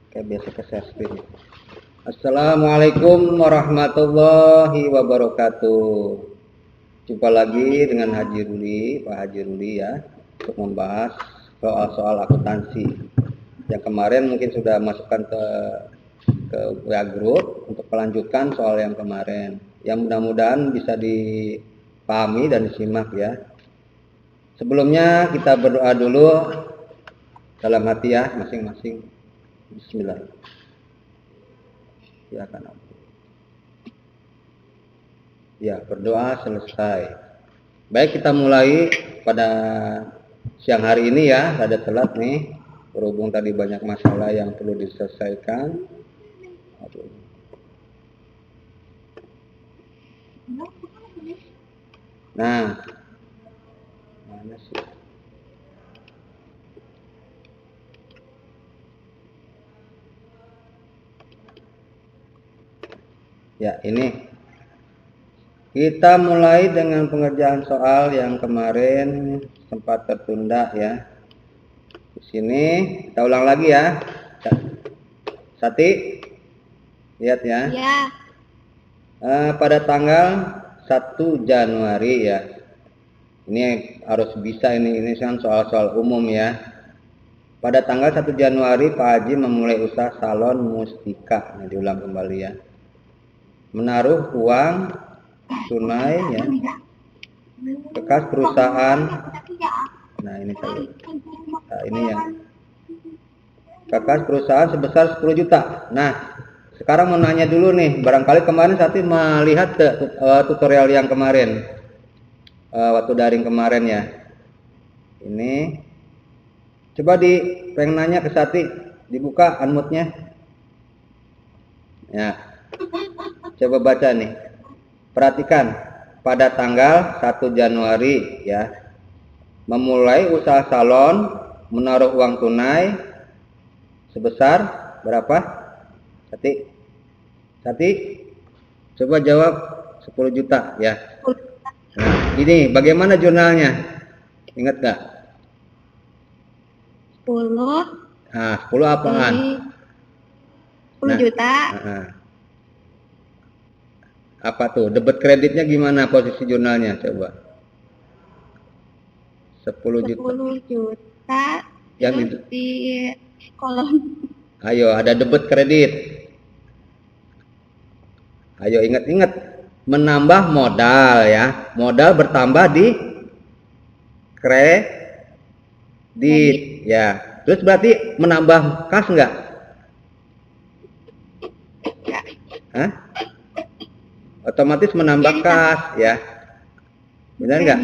Kayak biasa ke share screen. Assalamualaikum warahmatullahi wabarakatuh. Jumpa lagi dengan Haji Ruli, Pak Haji Ruli ya, untuk membahas soal-soal akuntansi. Yang kemarin mungkin sudah masukkan ke WA Group untuk melanjutkan soal yang kemarin. Yang mudah-mudahan bisa dipahami dan disimak ya. Sebelumnya kita berdoa dulu dalam hati ya masing-masing. Bismillah. Silakan. Ya, berdoa selesai. Baik, kita mulai pada siang hari ini ya. Rada telat nih, berhubung tadi banyak masalah yang perlu diselesaikan. Nah, mana sih? Ya, ini kita mulai dengan pengerjaan soal yang kemarin sempat tertunda ya. Di sini kita ulang lagi ya. Sati, lihat ya. Ya. Pada tanggal 1 Januari ya. Ini harus bisa ini kan soal-soal umum ya. Pada tanggal 1 Januari Pak Haji memulai usaha salon mustika. Ini diulang kembali ya. Menaruh uang tunai ya ke kas perusahaan. Nah ini tadi. Nah ini ya. Ke kas perusahaan sebesar 10 juta. Nah sekarang mau nanya dulu nih. Barangkali kemarin Sati melihat tutorial yang kemarin. Waktu daring kemarin ya. Ini. Coba pengen nanya ke Sati. Dibuka unmute-nya. Ya. Coba baca nih. Perhatikan. Pada tanggal 1 Januari ya. Memulai usaha salon. Menaruh uang tunai. Sebesar berapa? Sati. Coba jawab 10 juta ya. Nah, ini bagaimana jurnalnya? Ingat gak? 10. Nah, 10 apaan? 10 juta. Nah. Apa tuh? Debit kreditnya gimana posisi jurnalnya? Coba. 10 juta. 10 juta. Yang di kolom. Ayo, ada debit kredit. Ayo ingat-ingat. Menambah modal ya. Modal bertambah di kredit ya. Terus berarti menambah kas enggak? Hah? Otomatis menambah kas ya. Benar enggak?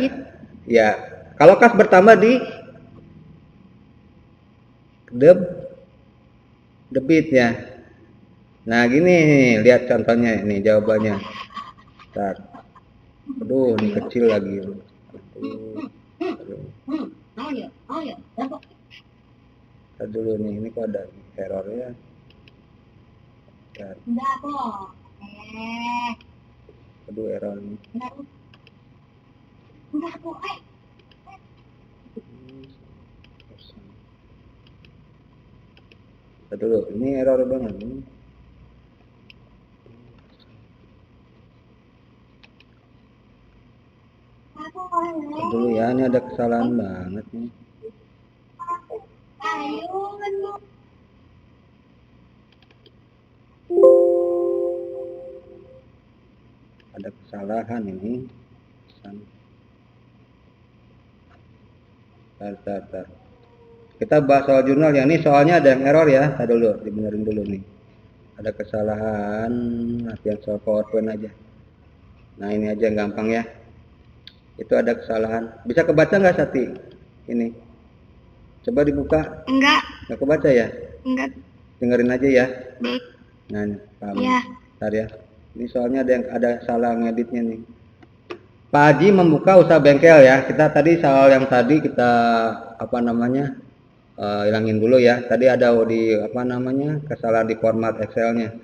Ya. Kalau kas bertambah di debit ya. Nah gini nih, lihat contohnya ini jawabannya. Bentar. Aduh ini kecil lagi. Bentar dulu nih, ini kok ada errornya. Aduh error nih. Bentar dulu, ini error banget nih. Dulu ya, ini ada kesalahan banget nih. Ada kesalahan ini. Bentar. Kita bahas soal jurnal ya. Ini soalnya ada yang error ya. Tadi dulu, dibenerin dulu nih. Ada kesalahan. Latihan soal PowerPoint aja. Nah ini aja yang gampang ya. Itu ada kesalahan. Bisa kebaca nggak Sati? Ini. Coba dibuka. Enggak. Nggak kebaca ya? Enggak. Dengerin aja ya. Baik. Nah, paham. Ya. Bentar ya. Ini soalnya ada salah ngeditnya nih. Pak Haji membuka usaha bengkel ya. Kita tadi soal yang tadi kita hilangin dulu ya. Tadi ada kesalahan di format Excelnya.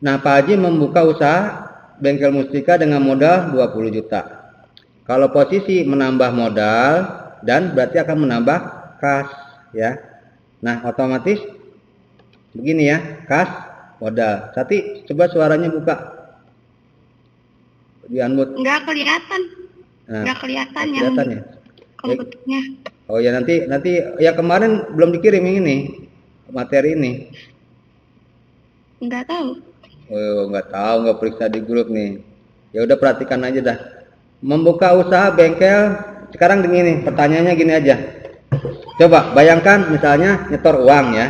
Nah, Pak Haji membuka usaha bengkel mustika dengan modal 20 juta. Kalau posisi menambah modal dan berarti akan menambah kas ya. Nah, otomatis begini ya, kas modal. Sati, coba suaranya buka di unmute. Nggak kelihatan. Nah, Nggak kelihatan yang kelihatan ya. komputernya. Oh ya, nanti ya kemarin belum dikirim ini materi ini. Nggak tahu. Oh, nggak tahu, nggak periksa di grup nih. Ya udah perhatikan aja dah. Membuka usaha bengkel sekarang begini, pertanyaannya gini aja. Coba bayangkan misalnya nyetor uang ya.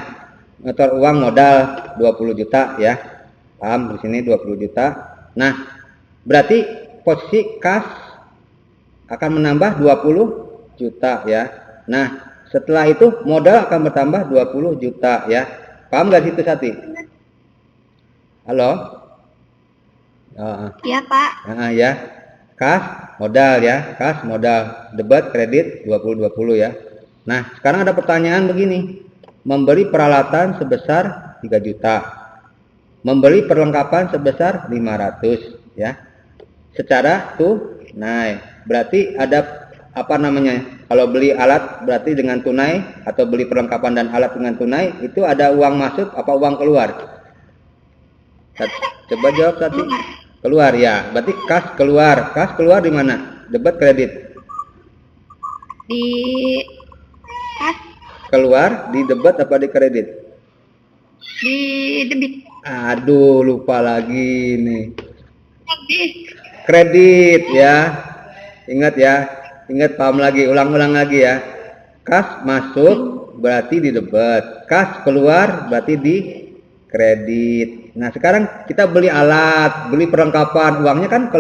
Nyetor uang modal 20 juta ya. Paham di sini 20 juta. Nah, berarti posisi kas akan menambah 20 juta ya. Nah, setelah itu modal akan bertambah 20 juta ya. Paham nggak situ Sati? Halo? Iya, Pak. Ya. Kas modal ya, kas modal, debat kredit 20-20 ya. Nah, sekarang ada pertanyaan begini. Membeli peralatan sebesar 3 juta. Membeli perlengkapan sebesar 500 ya. Secara tunai. Berarti ada apa namanya? Kalau beli alat berarti dengan tunai atau beli perlengkapan dan alat dengan tunai itu ada uang masuk apa uang keluar? Coba jawab Sati. Keluar ya. Berarti kas keluar. Kas keluar di mana? Debit kredit. Di kas. Keluar di debit apa di kredit? Di debit. Aduh, lupa lagi nih. Debit. Kredit ya. Ingat ya. Ingat, paham lagi. Ulang-ulang lagi ya. Kas masuk berarti di debit. Kas keluar berarti di kredit. Nah, sekarang kita beli alat, beli perlengkapan, uangnya kan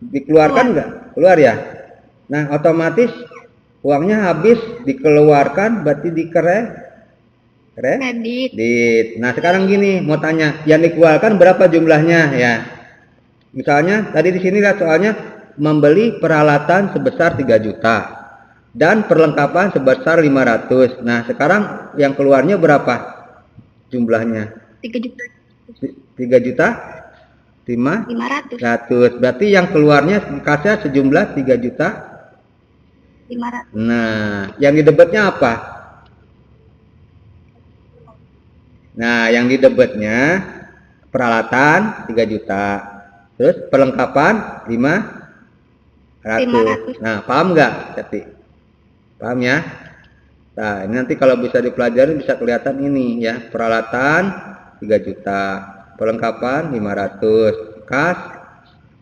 dikeluarkan enggak? Keluar ya. Nah, otomatis uangnya habis dikeluarkan berarti di kredit. Nah, sekarang gini, mau tanya, yang dikeluarkan berapa jumlahnya ya? Misalnya tadi di sini lihat soalnya membeli peralatan sebesar 3 juta dan perlengkapan sebesar 500. Nah, sekarang yang keluarnya berapa jumlahnya? 3 juta. 3 juta 500. Berarti yang keluarnya kasnya sejumlah 3 juta 500. Nah, yang didebetnya apa? Nah, yang didebetnya peralatan 3 juta. Terus perlengkapan 500. Nah, paham nggak, Jati? Paham ya? Nah, ini nanti kalau bisa dipelajari bisa kelihatan ini ya. Peralatan 3 juta. Perlengkapan 500. Kas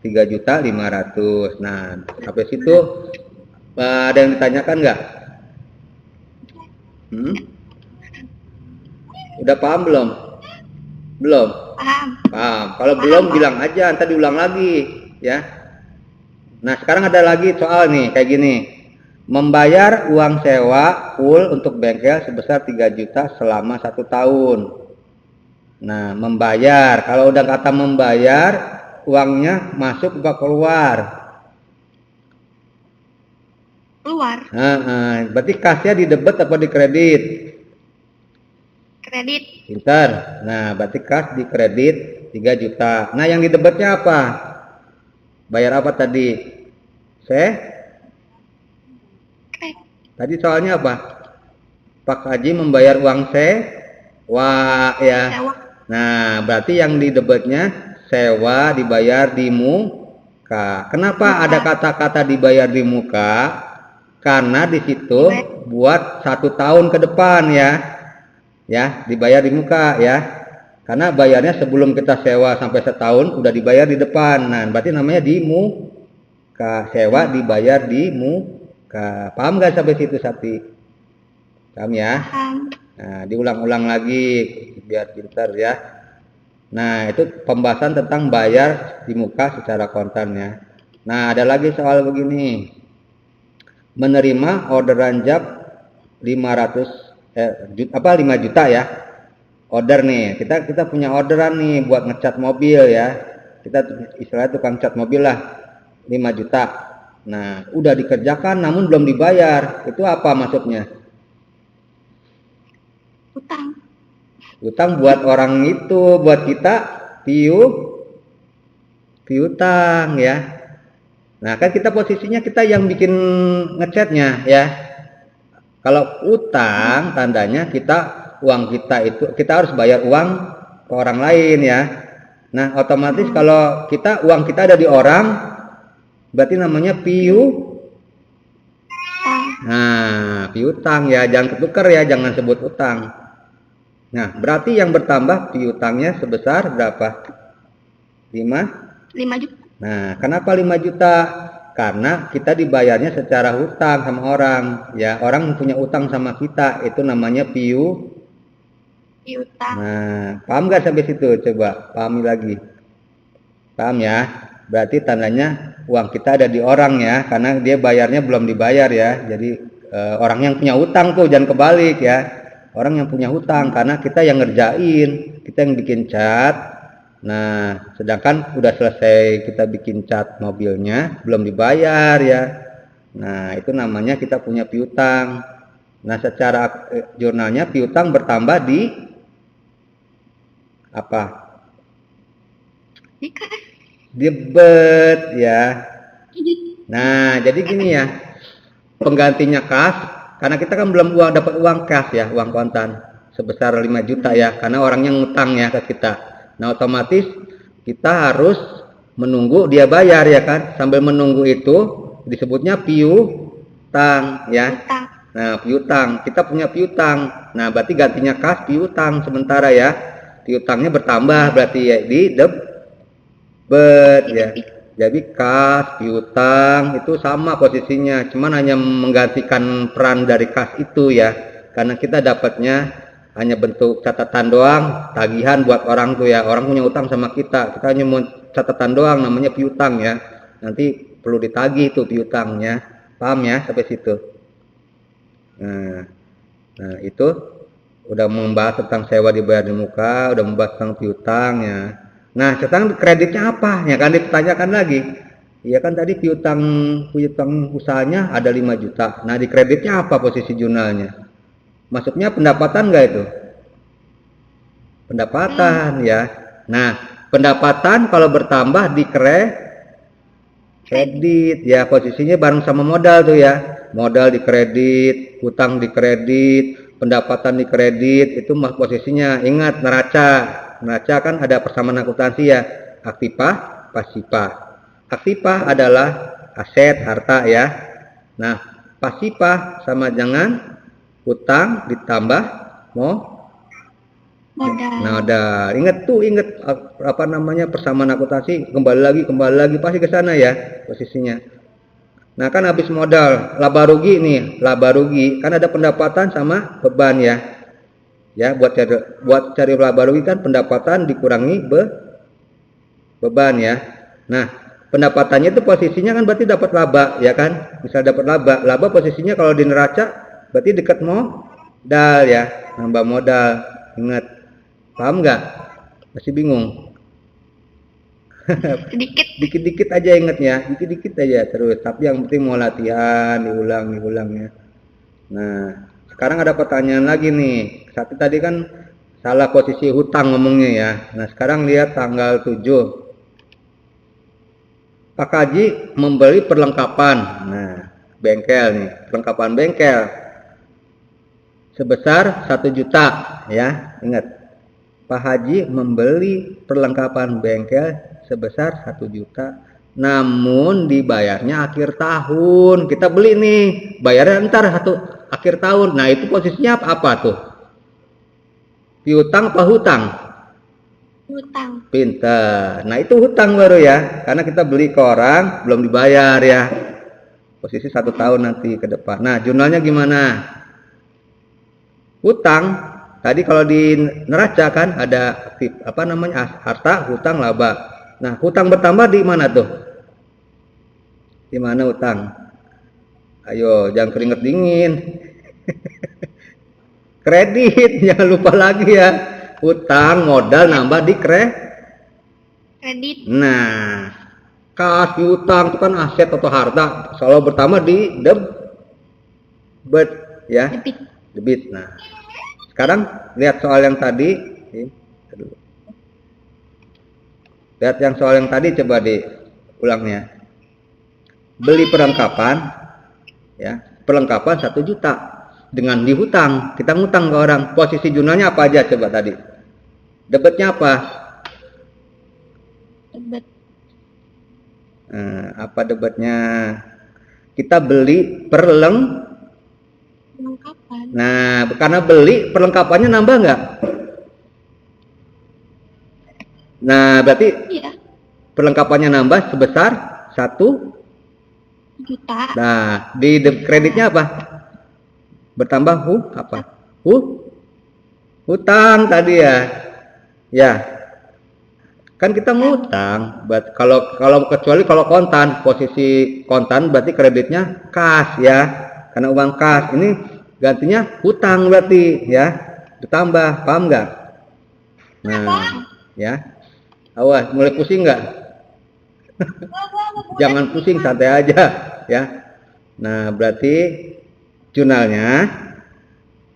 3 juta 500. Nah, sampai situ ada yang ditanyakan nggak? Udah paham belum? Belum? Paham. Kalau belum bilang aja, ntar diulang lagi ya. Nah, sekarang ada lagi soal nih kayak gini. Membayar uang sewa full untuk bengkel sebesar 3 juta selama 1 tahun. Nah, membayar. Kalau udah kata membayar, uangnya masuk apa keluar? Keluar. Berarti kasnya di debit apa di kredit? Kredit. Pintar. Nah, berarti kas di kredit 3 juta. Nah, yang di debitnya apa? Bayar apa tadi? Tadi soalnya apa? Pak Haji membayar uang sewa ya. Nah, berarti yang di debitnya sewa dibayar di muka. Kenapa ada kata-kata dibayar di muka? Karena di situ buat 1 tahun ke depan ya. Ya, dibayar di muka ya. Karena bayarnya sebelum kita sewa sampai setahun udah dibayar di depan. Nah, berarti namanya di muka. Sewa dibayar di muka. Paham nggak sampai situ, Sati? Paham ya? Nah, diulang-ulang lagi biar pintar ya. Nah, itu pembahasan tentang bayar di muka secara kontan ya. Nah, ada lagi soal begini. Menerima orderan job 5 juta ya. Order nih. Kita punya orderan nih buat ngecat mobil ya. Kita istilahnya tukang cat mobil lah. 5 juta. Nah, udah dikerjakan namun belum dibayar. Itu apa maksudnya? Utang buat orang itu, buat kita piutang ya. Nah, kan kita posisinya kita yang bikin ngecatnya ya. Kalau utang tandanya uang kita itu kita harus bayar uang ke orang lain ya. Nah, otomatis kalau uang kita ada di orang, berarti namanya piutang ya, jangan ketukar ya, jangan sebut utang. Nah, berarti yang bertambah piutangnya sebesar berapa? 5 juta. Nah, kenapa 5 juta? Karena kita dibayarnya secara hutang sama orang. Ya, orang punya utang sama kita, itu namanya piutang. Nah, paham nggak sampai situ? Coba pahami lagi. Paham ya? Berarti tandanya uang kita ada di orang ya, karena dia bayarnya belum dibayar ya. Jadi orang yang punya hutang tuh jangan kebalik ya. Orang yang punya hutang karena kita yang ngerjain, kita yang bikin cat. Nah, sedangkan udah selesai kita bikin cat mobilnya, belum dibayar ya. Nah, itu namanya kita punya piutang. Nah, secara jurnalnya piutang bertambah di apa? Debit ya. Nah, jadi gini ya. Penggantinya kas, karena kita kan belum dapat uang kas ya, uang kontan sebesar 5 juta ya, karena orangnya ngutang ya ke kita. Nah, otomatis kita harus menunggu dia bayar ya kan. Sambil menunggu itu disebutnya piutang ya. Nah, piutang, kita punya piutang. Nah, berarti gantinya kas piutang sementara ya. Piutangnya bertambah berarti ya di debit ya. Jadi kas, piutang itu sama posisinya, cuman hanya menggantikan peran dari kas itu ya. Karena kita dapatnya hanya bentuk catatan doang, tagihan buat orang tuh ya. Orang punya utang sama kita hanya mau catatan doang, namanya piutang ya. Nanti perlu ditagih tuh piutangnya. Paham ya sampai situ? Nah, itu udah membahas tentang sewa dibayar di muka, udah membahas tentang piutang ya. Nah, sekarang kreditnya apa? Ya kan ditanyakan lagi. Iya kan tadi piutang usahanya ada 5 juta. Nah, di kreditnya apa posisi jurnalnya? Masuknya pendapatan nggak itu? Pendapatan ya. Nah, pendapatan kalau bertambah di kredit ya, posisinya bareng sama modal tuh ya. Modal di kredit, utang di kredit, pendapatan di kredit, itu posisinya. Ingat neraca. Neraca kan ada persamaan akuntansi ya. Aktiva, pasiva. Aktiva adalah aset, harta ya. Nah, pasiva sama dengan utang ditambah modal. Ingat apa namanya persamaan akuntansi, kembali lagi pasti ke sana ya posisinya. Nah, kan habis modal, laba rugi kan ada pendapatan sama beban ya. Ya, buat cari laba rugi kan pendapatan dikurangi beban ya. Nah, pendapatannya itu posisinya kan berarti dapat laba ya kan? Misal dapat laba posisinya kalau di neraca berarti dekat modal ya, nambah modal. Ingat, paham nggak? Masih bingung? Dikit-dikit aja ingatnya, dikit-dikit aja terus. Tapi yang penting mau latihan, diulang ya. Nah, sekarang ada pertanyaan lagi nih. Satu tadi kan salah posisi hutang ngomongnya ya. Nah, sekarang lihat tanggal 7. Pak Haji membeli perlengkapan. Nah, bengkel nih, perlengkapan bengkel sebesar 1 juta ya. Ingat, Pak Haji membeli perlengkapan bengkel sebesar 1 juta, namun dibayarnya akhir tahun. Kita beli nih, bayarnya ntar akhir tahun. Nah, itu posisinya apa tuh? Piutang apa hutang? Hutang. Pintar. Nah, itu hutang baru ya, karena kita beli ke orang belum dibayar ya. Posisi 1 tahun nanti ke depan. Nah, jurnalnya gimana? Hutang tadi kalau di neraca kan ada apa namanya harta, hutang, laba. Nah, hutang bertambah di mana tuh? Di mana hutang? Ayo, jangan keringet dingin. Kredit, jangan lupa lagi ya. Hutang, modal nambah di kredit. Nah, kas, hutang itu kan aset atau harta, selalu bertambah di debit ya. Debit. Nah, sekarang lihat soal yang tadi. Lihat yang soal yang tadi, coba diulangnya. Beli perlengkapan ya, perlengkapan 1 juta. Dengan dihutang. Kita ngutang ke orang. Posisi jurnalnya apa aja coba tadi? Debitnya apa? Debit. Apa debitnya? Kita beli Perlengkapan. Nah, karena beli perlengkapannya nambah nggak? Nah, berarti Iya. perlengkapannya nambah sebesar 1 Juta. Nah, di kreditnya apa? Bertambah apa? Hutang tadi ya. Ya. Kan kita ngutang. Kalau kecuali kalau kontan, posisi kontan berarti kreditnya kas ya. Karena uang kas. Ini gantinya hutang berarti ya. Ditambah, paham nggak? Nah, ya. Awas, mulai pusing nggak? Jangan pusing, santai aja ya. Nah, berarti jurnalnya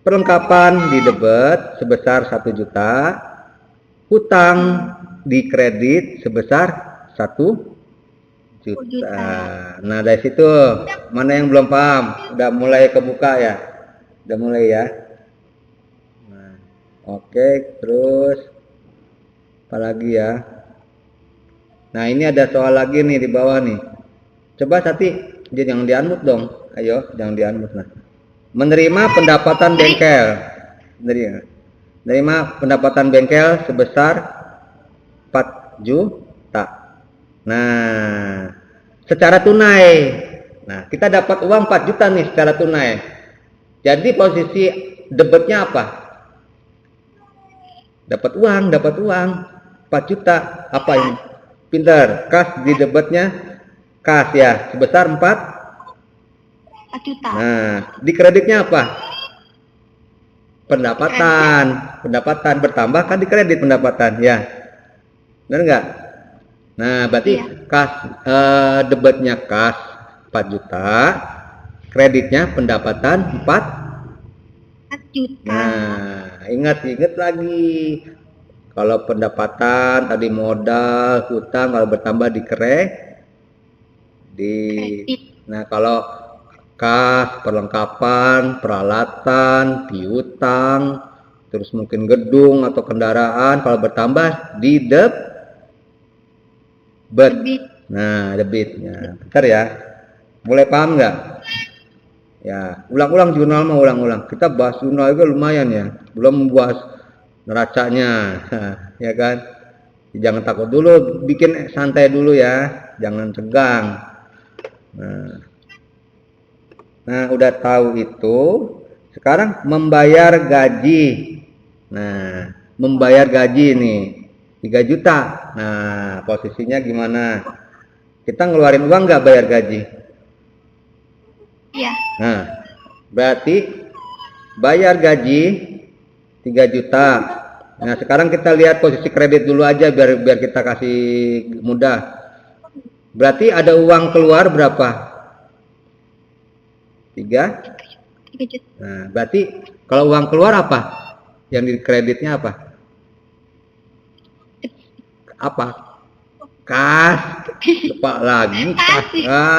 perlengkapan di debit sebesar 1 juta, hutang di kredit sebesar 1 juta. Nah, dari situ mana yang belum paham? Udah mulai kebuka ya? Udah mulai ya? Nah, oke, terus apa lagi ya? Nah, ini ada soal lagi nih di bawah nih. Coba Sati, jangan dianmut dong. Ayo, jangan dianmut. Nah. Menerima pendapatan bengkel. Menerima pendapatan bengkel sebesar 4 juta. Nah, secara tunai. Nah, kita dapat uang 4 juta nih secara tunai. Jadi posisi debitnya apa? Dapat uang 4 juta. Apa ini? Pintar. Kas di debitnya kas ya, sebesar 4 juta. Nah, di kreditnya apa? Pendapatan bertambah kan di kredit pendapatan ya. Benar nggak? Nah, berarti kas debitnya kas 4 juta, kreditnya pendapatan 4 juta. Nah, ingat lagi. Kalau pendapatan tadi modal, hutang, kalau bertambah di Nah, kalau kas, perlengkapan, peralatan, piutang, terus mungkin gedung atau kendaraan, kalau bertambah di debit. Nah, debitnya. Bentar ya. Mulai paham nggak? Ya, ulang-ulang jurnal mah ulang-ulang. Kita bahas jurnal juga lumayan ya. Belum bahas neracanya, ya kan? Jangan takut dulu, bikin santai dulu ya. Jangan tegang. Nah, udah tahu itu. Sekarang membayar gaji. Nah, membayar gaji nih 3 juta. Nah, posisinya gimana? Kita ngeluarin uang nggak bayar gaji? Iya. Nah, berarti bayar gaji 3 juta. Nah, sekarang kita lihat posisi kredit dulu aja biar kita kasih mudah. Berarti ada uang keluar berapa? 3 juta. Nah, berarti kalau uang keluar apa? Yang di kreditnya apa? Apa? Kas. Lupa lagi kas.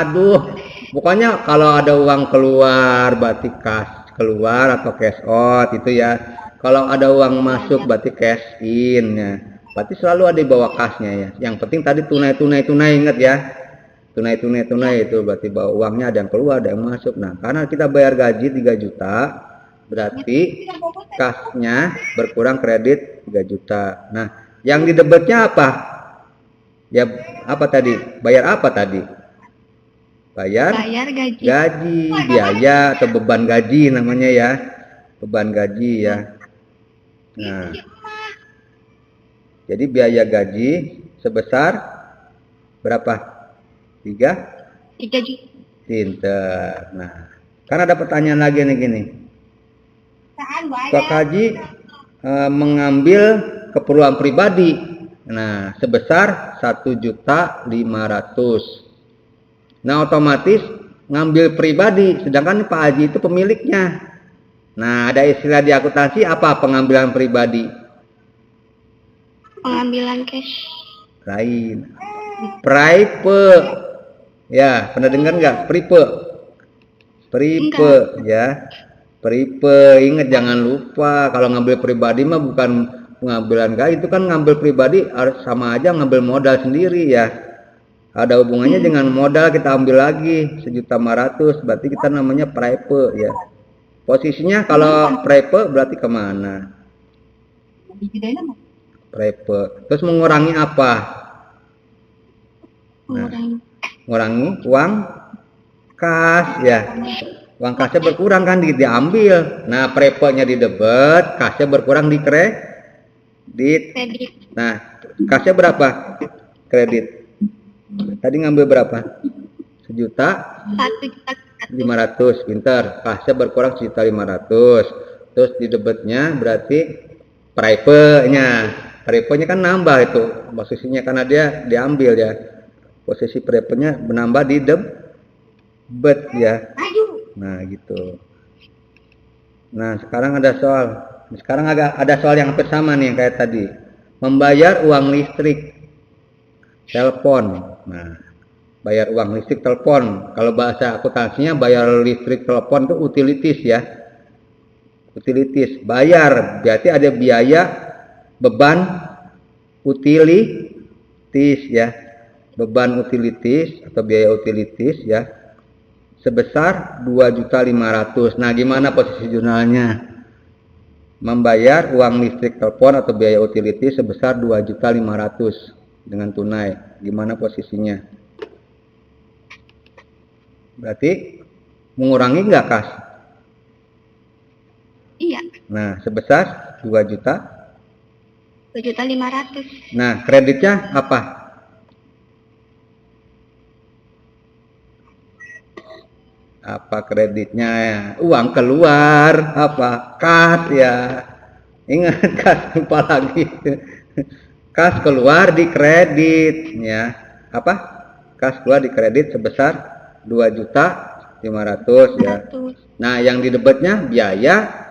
Aduh. Pokoknya kalau ada uang keluar berarti kas keluar atau cash out itu ya. Kalau ada uang masuk berarti cash in ya. Berarti selalu ada di bawah kasnya ya. Yang penting tadi tunai ingat ya. Tunai itu berarti bahwa uangnya ada yang keluar, ada yang masuk. Nah, karena kita bayar gaji 3 juta, berarti kasnya berkurang kredit 3 juta. Nah, yang di debitnya apa? Ya, apa tadi? Bayar apa tadi? Bayar gaji, biaya atau beban gaji namanya ya. Beban gaji ya. Nah, jadi biaya gaji sebesar berapa? 3 juta. Pinter. Nah, karena ada pertanyaan lagi nih gini. Pak Haji mengambil keperluan pribadi. Nah, sebesar 1.500.000. Nah, otomatis ngambil pribadi, sedangkan Pak Haji itu pemiliknya. Nah, ada istilah di akuntansi apa pengambilan pribadi? Pengambilan cash. Lain. Pripe. Ya, pernah dengar nggak? Pripe ya. Peripe, ingat jangan lupa kalau ngambil pribadi mah bukan pengambilan gaji, itu kan ngambil pribadi sama aja ngambil modal sendiri ya. Ada hubungannya dengan modal kita ambil lagi 1.500.000, berarti kita namanya prepe ya. Posisinya kalau prepe berarti kemana? Prepe. Terus mengurangi apa? Nah, mengurangi uang kas ya. Uang kasnya berkurang kan diambil. Nah, prepenya di debit, kasnya berkurang di kredit. Nah, kasnya berapa? Kredit. Tadi ngambil berapa? 1.500.000, pintar. Kasnya berkurang 1.500.000. Terus di debitnya berarti prepenya kan nambah itu posisinya karena dia diambil ya. Posisi prepenya menambah di debit ya. Nah gitu. Nah sekarang ada soal. Sekarang ada soal yang hampir sama nih yang kayak tadi. Membayar uang listrik, telepon. Nah, bayar uang listrik, telepon. Kalau bahasa akuntansinya bayar listrik, telepon itu utilities ya. Utilities. Bayar berarti ada biaya beban utilities ya. Beban utilities atau biaya utilities ya. Sebesar 2.500.000. Nah, gimana posisi jurnalnya? Membayar uang listrik, telepon atau biaya utility sebesar 2.500.000 dengan tunai. Gimana posisinya? Berarti mengurangi nggak kas? Iya. Nah, sebesar 2.500.000. Nah, kreditnya apa? Apa kreditnya ya? Uang keluar apa? Kas ya. Ingat kas, lupa lagi. Kas keluar di kredit ya. Apa? Kas keluar di kredit sebesar 2.500.000 ya. Nah, yang di debitnya biaya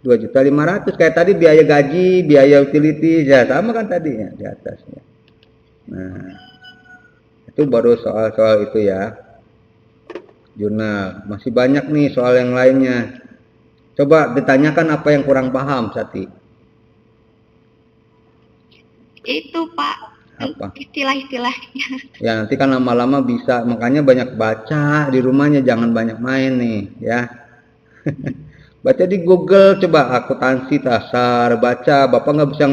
2.500.000 kayak tadi biaya gaji, biaya utility ya sama kan tadi ya di atasnya. Nah, itu baru soal-soal itu ya. Jurnal. Masih banyak nih soal yang lainnya. Coba ditanyakan apa yang kurang paham, Sati. Itu Pak, apa? Istilah-istilahnya. Ya nanti kan lama-lama bisa, makanya banyak baca di rumahnya, jangan banyak main nih ya. Baca di Google, coba akuntansi dasar, baca. Bapak nggak bisa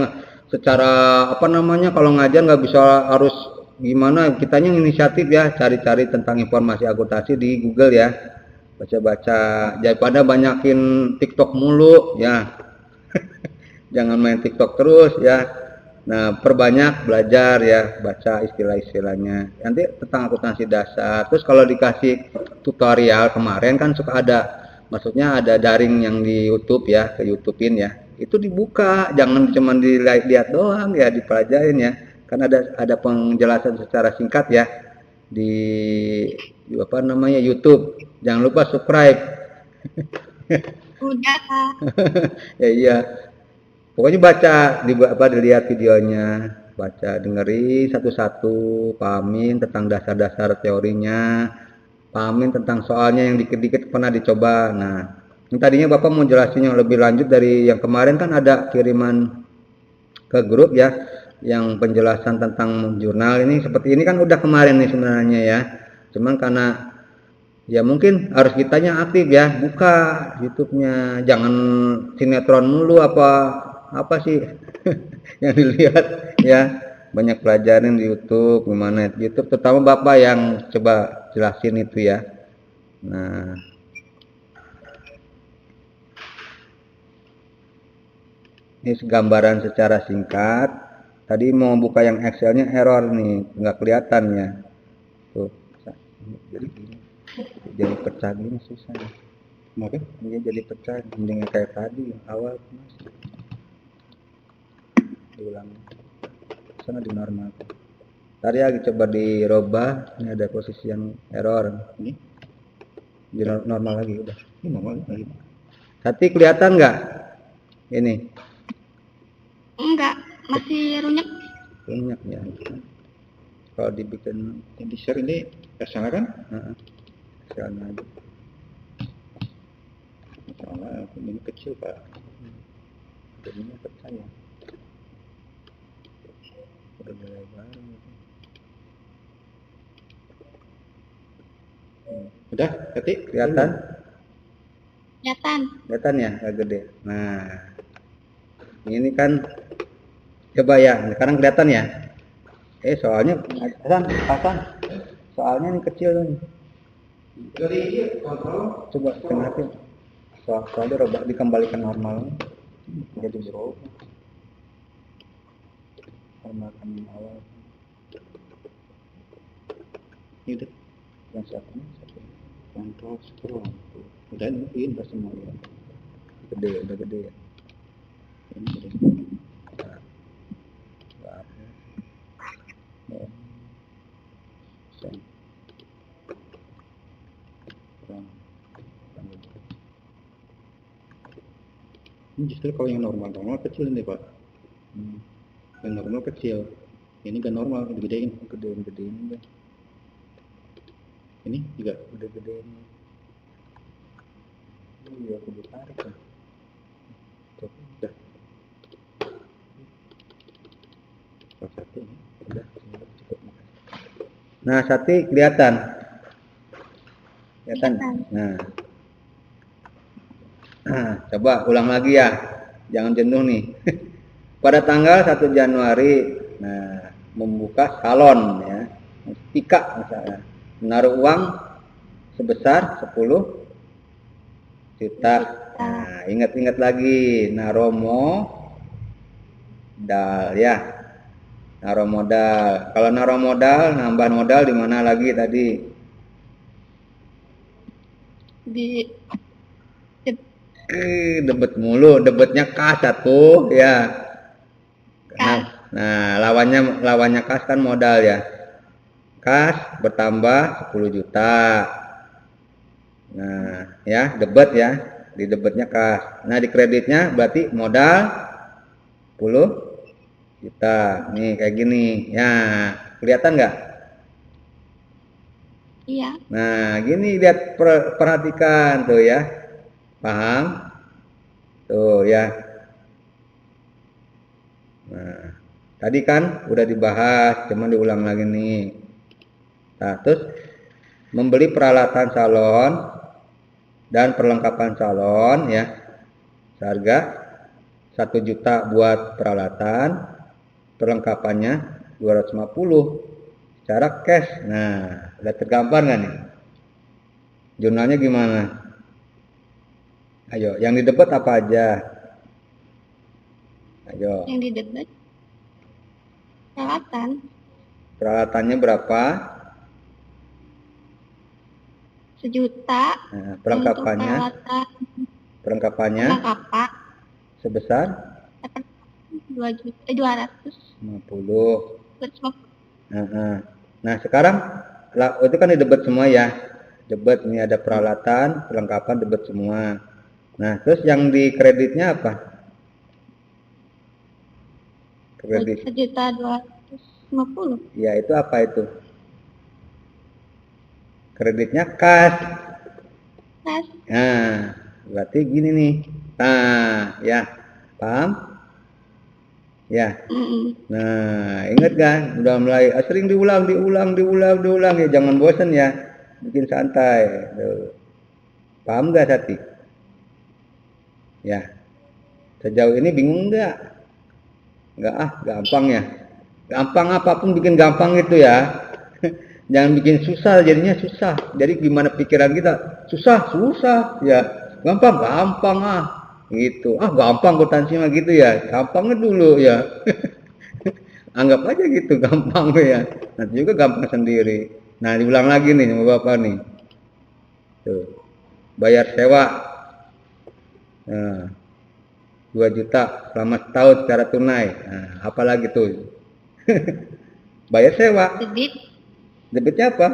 secara apa namanya kalau ngajar nggak bisa harus gimana, kitanya inisiatif ya, cari-cari tentang informasi akuntansi di Google ya, baca-baca daripada banyakin TikTok mulu ya. Jangan main TikTok terus ya. Nah, perbanyak belajar ya, baca istilah-istilahnya. Nanti tentang akuntansi dasar. Terus kalau dikasih tutorial kemarin kan suka ada, maksudnya ada daring yang di YouTube ya, ke YouTubein ya. Itu dibuka, jangan cuma dilihat doang ya, dipelajarin ya. Kan ada penjelasan secara singkat ya di apa namanya YouTube. Jangan lupa subscribe. Udah Kak. Ya iya. Pokoknya baca, dilihat videonya, baca, dengeri satu-satu, pahamin tentang dasar-dasar teorinya, pahamin tentang soalnya yang dikit-dikit pernah dicoba. Nah, yang tadinya Bapak mau jelasin yang lebih lanjut dari yang kemarin kan ada kiriman ke grup ya, yang penjelasan tentang jurnal ini seperti ini kan udah kemarin nih sebenarnya ya. Cuman karena ya mungkin harus kitanya aktif ya, buka YouTube-nya, jangan sinetron mulu apa sih yang dilihat ya. Banyak pelajaran di YouTube, gimana YouTube terutama Bapak yang coba jelasin itu ya. Nah, ini gambaran secara singkat. Tadi mau buka yang Excelnya error nih, nggak kelihatan ya. Tuh, jadi pecah gini susah. Oke, ini jadi pecah, mending kayak tadi awal masih. Diulang, sana di normal. Tadi lagi coba dirubah, ini ada posisi yang error. Ini di normal lagi udah. Ini normal lagi. Tapi kelihatan nggak? Ini? Enggak, masih runyek. Runyek ya. Kalau dibikin yang di share ini Excel kan? Excel aja. Soalnya ini kecil Pak. Jadinya percaya. Udah mulai baru. Udah, ketik kelihatan? Kelihatan. Kelihatan ya, agak gede. Nah, ini kan coba ya, sekarang kelihatan ya. Soalnya Hasan, soalnya ini kecil nih. Dari kontrol. Coba kenapa? Soalnya robak dikembalikan normal. Jadi berubah. Normalkan awal. Ini deh. Yang satu. Kontrol scroll. Udah ini udah semua ya. Udah gede ya. Ini gede. Ini justru kalau yang normal kecil nih Pak. Yang normal kecil. Ini gak normal, gedein deh. Ini juga udah gedein. Ini aku ditarik kan. Tuh, udah. Satu ini udah cukup. Nah, Sati kelihatan. Nah, coba ulang lagi ya. Jangan jenuh nih. Pada tanggal 1 Januari, nah, membuka salon ya. Tika misalnya. Menaruh uang sebesar 10 juta. Nah, ingat-ingat lagi naruh modal ya. Naruh modal. Kalau naruh modal, nambah modal di mana lagi tadi? Di debet mulu, debetnya kas satu ya. Nah, lawannya kas kan modal ya. Kas bertambah 10 juta. Nah, ya, debet ya. Di debetnya kas. Nah, di kreditnya berarti modal 10 juta. Nih kayak gini. Ya, kelihatan nggak? Iya. Nah, gini lihat, perhatikan tuh ya. Paham? Tuh ya. Nah, tadi kan udah dibahas, cuma diulang lagi nih. Nah, terus membeli peralatan salon dan perlengkapan salon ya. Seharga 1 juta buat peralatan, perlengkapannya 250 secara cash. Nah, udah tergambar nggak nih? Jurnalnya gimana? Ayo, yang didebet apa aja? Ayo. Yang didebet peralatan. Peralatannya berapa? 1 juta. Nah, perlengkapannya? Perlengkapan sebesar 250. Nah, sekarang itu kan didebet semua ya. Debet ini ada peralatan, perlengkapan debet semua. Nah, terus yang di kreditnya apa? Kredit 1.250.000. ya, itu apa itu? Kreditnya kas. Nah, berarti gini nih. Nah, ya, paham? Ya. Nah, ingat kan? Udah mulai sering diulang ya, jangan bosan ya. Bikin santai. Tuh. Paham gak, Sati? Ya. Sejauh ini bingung enggak? Enggak, gampang ya. Gampang, apapun bikin gampang itu ya. Jangan bikin susah, jadinya susah. Jadi gimana pikiran kita? Susah ya. Gampang gitu. Gampang akuntansi mah gitu ya. Gampangnya dulu ya. Anggap aja gitu gampang ya. Nanti juga gampang sendiri. Nah, diulang lagi nih sama Bapak nih. Tuh. Bayar sewa. Nah, 2 juta selama setahun secara tunai. Nah, apalagi tuh? Bayar sewa. Debitnya apa?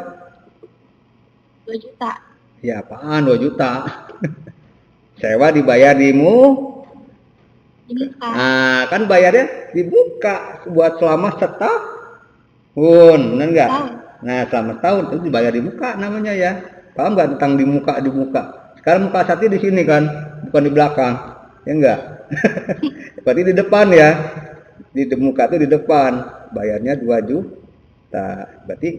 2 juta. Ya, apaan 2 juta? Sewa dibayar dibuka. Nah, kan bayarnya dibuka buat selama setahun, benar nggak? Nah, selama setahun itu dibayar di muka namanya ya. Paham nggak tentang di muka? Sekarang muka Sati di sini kan, bukan di belakang. Ya enggak? Berarti di depan ya. Di muka tuh di depan. Bayarnya 2 juta. Berarti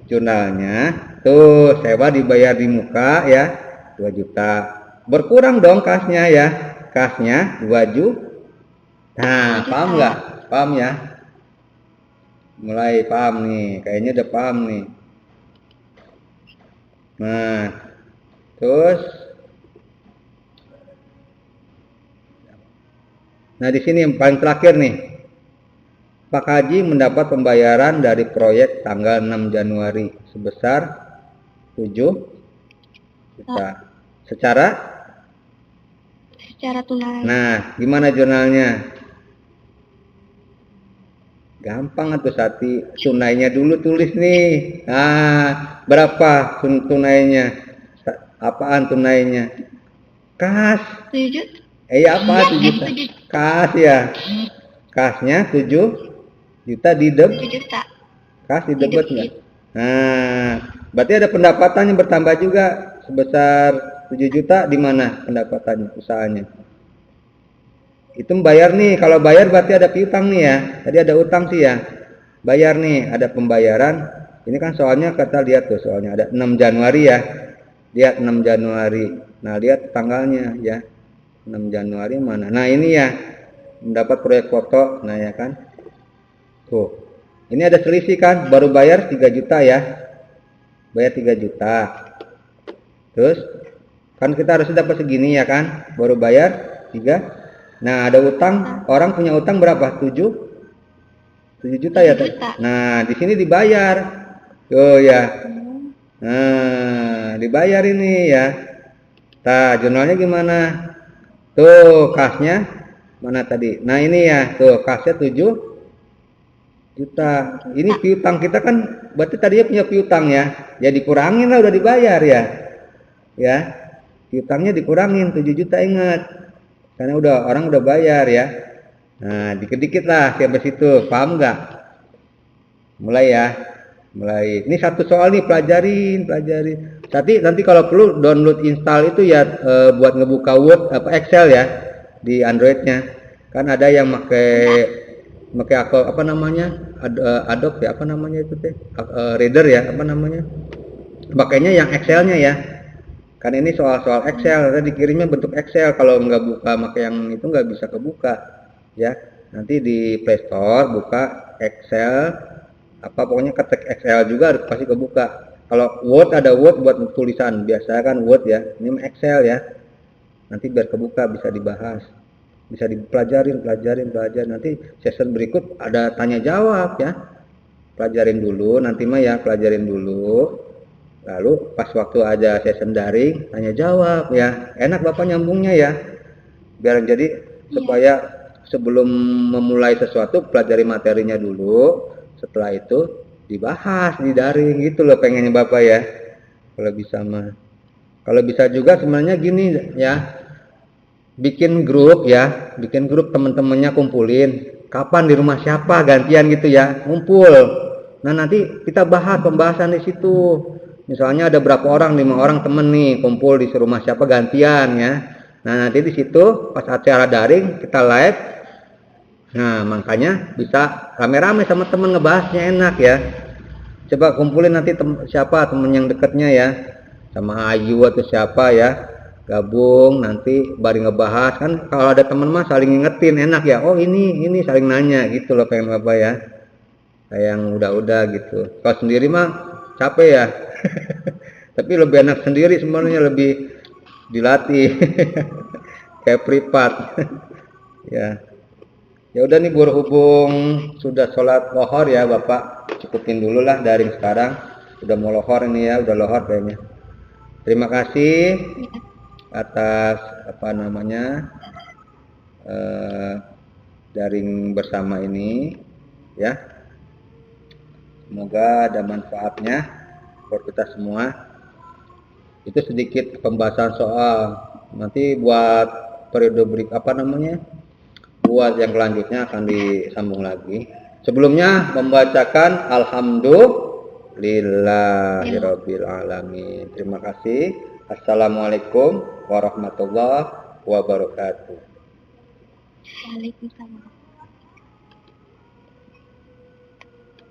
jurnalnya tuh sewa dibayar di muka ya 2 juta. Berkurang dong kasnya ya. Kasnya 2 juta. Nah, paham nggak? Paham ya? Mulai paham nih, kayaknya udah paham nih. Nah, terus, nah di sini yang paling terakhir nih, Pak Haji mendapat pembayaran dari proyek tanggal 6 Januari sebesar 7 juta. Secara tunai. Nah, gimana jurnalnya? Gampang atuh Sati, tunainya dulu tulis nih. Nah, berapa tunainya? Apaan tunainya? Kas. 7 juta. Apa 7 juta? Kas ya. Kasnya 7 juta di juta. Kas di debit enggak? Nah, berarti ada pendapatannya bertambah juga sebesar 7 juta di mana pendapatannya, usahanya? Itu bayar nih, kalau bayar berarti ada piutang nih ya. Tadi ada utang sih ya. Bayar nih, ada pembayaran. Ini kan soalnya kita lihat tuh, soalnya ada 6 Januari ya. Lihat 6 Januari. Nah, lihat tanggalnya ya. 6 Januari mana? Nah, ini ya. Mendapat proyek foto, nah ya kan. Tuh. Ini ada selisih kan, baru bayar 3 juta ya. Bayar 3 juta. Terus kan kita harus dapat segini ya kan. Baru bayar 3. Nah, ada utang, orang punya utang berapa? 7 juta ya. Nah, di sini dibayar. Tuh ya. Nah, dibayar ini ya. Nah, jurnalnya gimana? Tuh, kasnya mana tadi? Nah, ini ya. Tuh, kasnya 7 juta. Ini piutang kita kan berarti tadinya punya piutang ya. Ya dikurangin lah, udah dibayar ya. Ya. Piutangnya dikurangin 7 juta, ingat. Karena orang udah bayar ya. Nah, dikit-dikit lah sampai situ. Paham nggak? Mulai ya. Mulai. Ini satu soal nih, pelajarin. Nanti kalau perlu download install itu ya buat ngebuka Word Excel ya di Androidnya. Kan ada yang pakai apa namanya? Adobe ya, apa namanya itu teh? Reader ya, apa namanya? Pakainya yang Excelnya ya. Kan ini soal-soal Excel, nanti dikirimnya bentuk Excel. Kalau nggak buka maka yang itu nggak bisa kebuka ya. Nanti di Play Store buka Excel, apa pokoknya ketik Excel juga pasti kebuka. Kalau Word ada Word buat tulisan, biasa kan Word ya. Ini Excel ya. Nanti biar kebuka bisa dibahas, bisa dipelajarin. Nanti session berikut ada tanya jawab ya. Pelajarin dulu, nanti mah ya pelajarin dulu. Lalu pas waktu ada session daring tanya jawab ya, enak Bapak nyambungnya ya, biar jadi supaya sebelum memulai sesuatu pelajari materinya dulu, setelah itu dibahas di daring gitu loh pengennya Bapak ya. Kalau bisa mah, kalau bisa juga sebenarnya gini ya, bikin grup teman-temannya kumpulin, kapan di rumah siapa gantian gitu ya, ngumpul. Nah nanti kita bahas pembahasan di situ. Misalnya ada berapa orang, 5 orang temen nih kumpul di rumah siapa gantian ya. Nah nanti di situ pas acara daring kita live. Nah makanya bisa rame-rame sama temen ngebahasnya enak ya. Coba kumpulin nanti siapa temen yang deketnya ya, sama Ayu atau siapa ya, gabung nanti bareng ngebahas. Kan kalau ada temen mah saling ngingetin enak ya. Oh ini saling nanya gitu loh pengen Bapak ya. Kayak yang udah gitu. Kalau sendiri mah capek ya. Tapi lebih enak sendiri sebenarnya, lebih dilatih. Kayak privat. Ya udah nih berhubung sudah sholat lohor ya Bapak, cukupin dulu lah daring sekarang. Udah mau lohor ini ya, udah lohor kayaknya. Terima kasih atas daring bersama ini ya. Semoga ada manfaatnya buat kita semua. Itu sedikit pembahasan soal. Nanti buat periode buat yang selanjutnya akan disambung lagi. Sebelumnya membacakan alhamdulillahirabbil alamin. Terima kasih. Assalamualaikum warahmatullahi wabarakatuh. Waalaikumsalam.